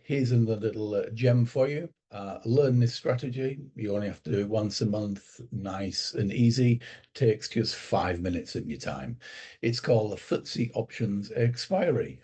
Here's another little gem for you. Learn this strategy. You only have to do it once a month, nice and easy. Takes just 5 minutes of your time. It's called the FTSE Options Expiry.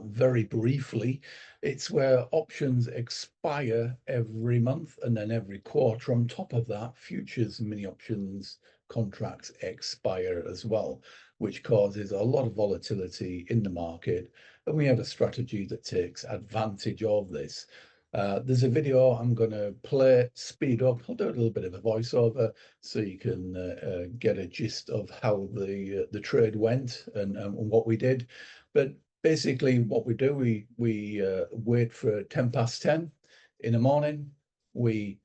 Very briefly, it's where options expire every month and then every quarter. On top of that, futures mini options contracts expire as well, which causes a lot of volatility in the market. And we have a strategy that takes advantage of this. There's a video I'm going to play, speed up. I'll do a little bit of a voiceover so you can get a gist of how the trade went and what we did. But basically, what we do, we wait for 10 past 10 in the morning. We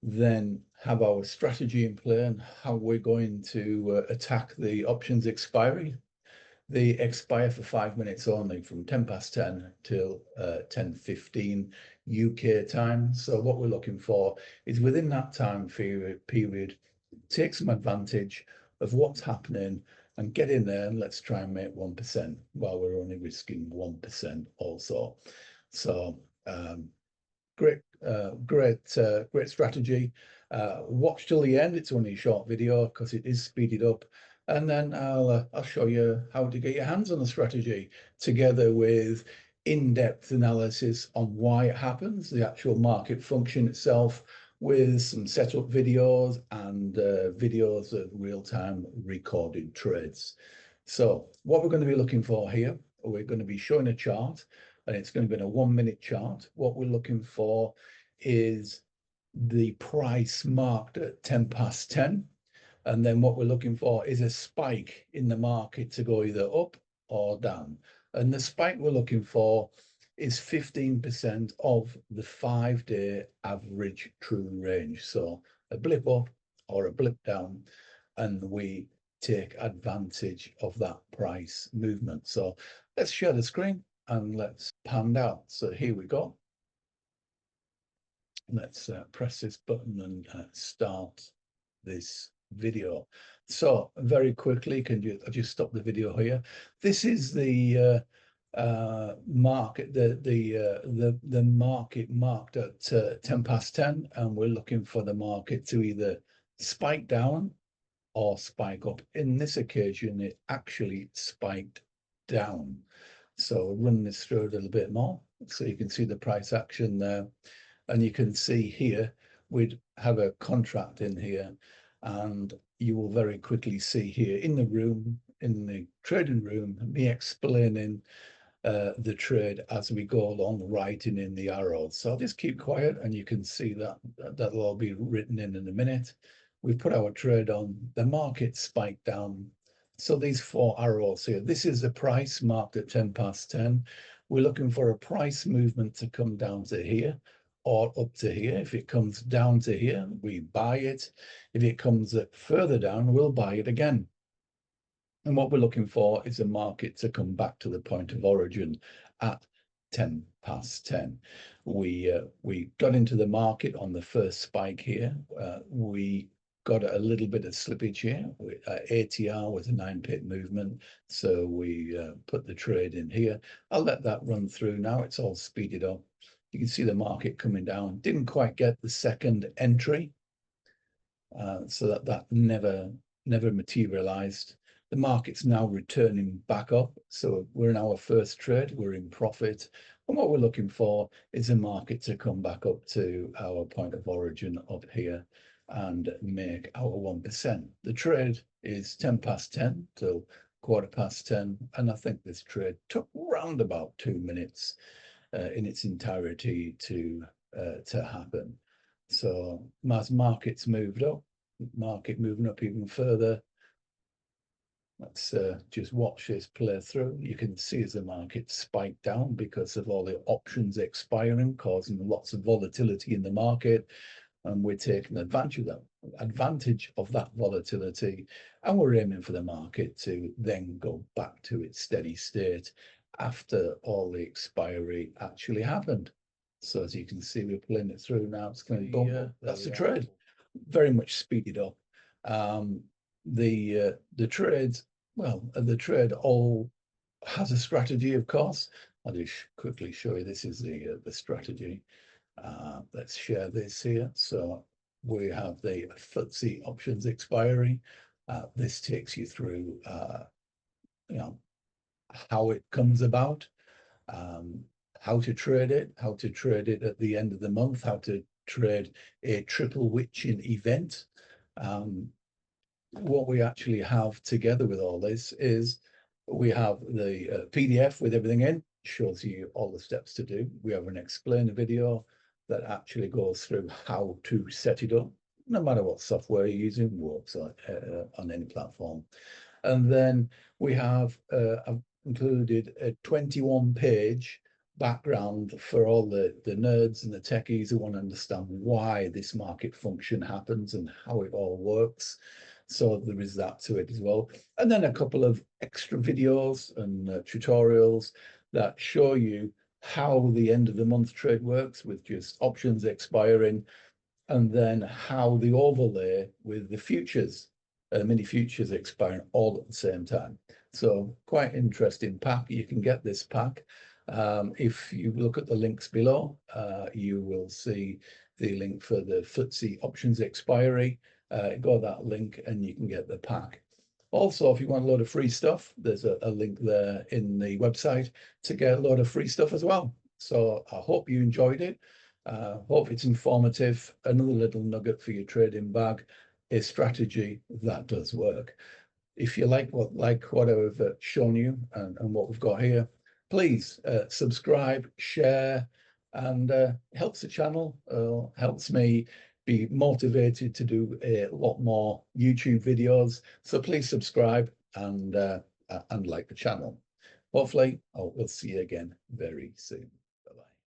then have our strategy in play and how we're going to attack the options expiry. They expire for 5 minutes only, from 10 past 10 till 10:15 UK time. So what we're looking for is within that time period, take some advantage of what's happening and get in there and let's try and make 1% while we're only risking 1% also. So great strategy. Watch till the end. It's only a short video because it is speeded up. And then I'll show you how to get your hands on the strategy, together with in-depth analysis on why it happens, the actual market function itself, with some setup videos and videos of real-time recorded trades. So what we're going to be looking for here, we're going to be showing a chart, and it's going to be a 1 minute chart. What we're looking for is the price marked at 10 past 10. And then what we're looking for is a spike in the market to go either up or down. And the spike we're looking for is 15% of the 5-day average true range. So a blip up or a blip down, and we take advantage of that price movement. So let's share the screen and let's pan out. So here we go. Let's press this button and start this video. So very quickly, I'll just stop the video here. This is the market, the market marked at 10 past 10, and we're looking for the market to either spike down or spike up. In this occasion, it actually spiked down. So we'll run this through a little bit more so you can see the price action there. And you can see here, we'd have a contract in here, and you will very quickly see here in the room, in the trading room, me explaining the trade as we go along, writing in the arrows. So I'll just keep quiet, and you can see that that'll all be written in a minute. We've put our trade on, the market spiked down. So these 4 arrows here, this is the price marked at 10 past 10. We're looking for a price movement to come down to here or up to here. If it comes down to here, we buy it. If it comes further down, we'll buy it again. And what we're looking for is the market to come back to the point of origin at 10 past 10. We got into the market on the first spike here. We got a little bit of slippage here. ATR was a 9-pip movement, so we put the trade in here. I'll let that run through now. It's all speeded up. You can see the market coming down. Didn't quite get the second entry, so that never materialized. The market's now returning back up, so we're in our first trade. We're in profit, and what we're looking for is the market to come back up to our point of origin up here and make our 1%. The trade is 10 past 10 till 10:15, and I think this trade took round about 2 minutes in its entirety to happen. So as markets moved up, market moving up even further. Let's just watch this play through. You can see as the market spiked down because of all the options expiring, causing lots of volatility in the market. And we're taking advantage of that volatility, and we're aiming for the market to then go back to its steady state after all the expiry actually happened. So as you can see, we're playing it through now. It's going to bump up. That's the trade, very much speeded up. The trade all has a strategy, of course. I'll just quickly show you. This is the strategy. Let's share this here. So we have the FTSE options expiry. This takes you through, you know, how it comes about, how to trade it at the end of the month, how to trade a triple witching event. What we actually have together with all this is we have the PDF with everything in, shows you all the steps to do. We have an explainer video that actually goes through how to set it up. No matter what software you're using, works on any platform. And then we have I've included a 21-page background for all the nerds and the techies who want to understand why this market function happens and how it all works. So there is that to it as well. And then a couple of extra videos and tutorials that show you how the end of the month trade works with just options expiring, and then how the overlay with the futures, mini futures expiring all at the same time. So quite interesting pack. You can get this pack. If you look at the links below, you will see the link for the FTSE options expiry. Go that link and you can get the pack. Also, if you want a lot of free stuff, there's a link there in the website to get a lot of free stuff as well. So I hope you enjoyed it. Hope it's informative. Another little nugget for your trading bag, a strategy that does work. If you like what I've shown you and what we've got here, please subscribe, share, and helps the channel, helps me be motivated to do a lot more YouTube videos. So please subscribe and like the channel. Hopefully, we'll see you again very soon. Bye-bye.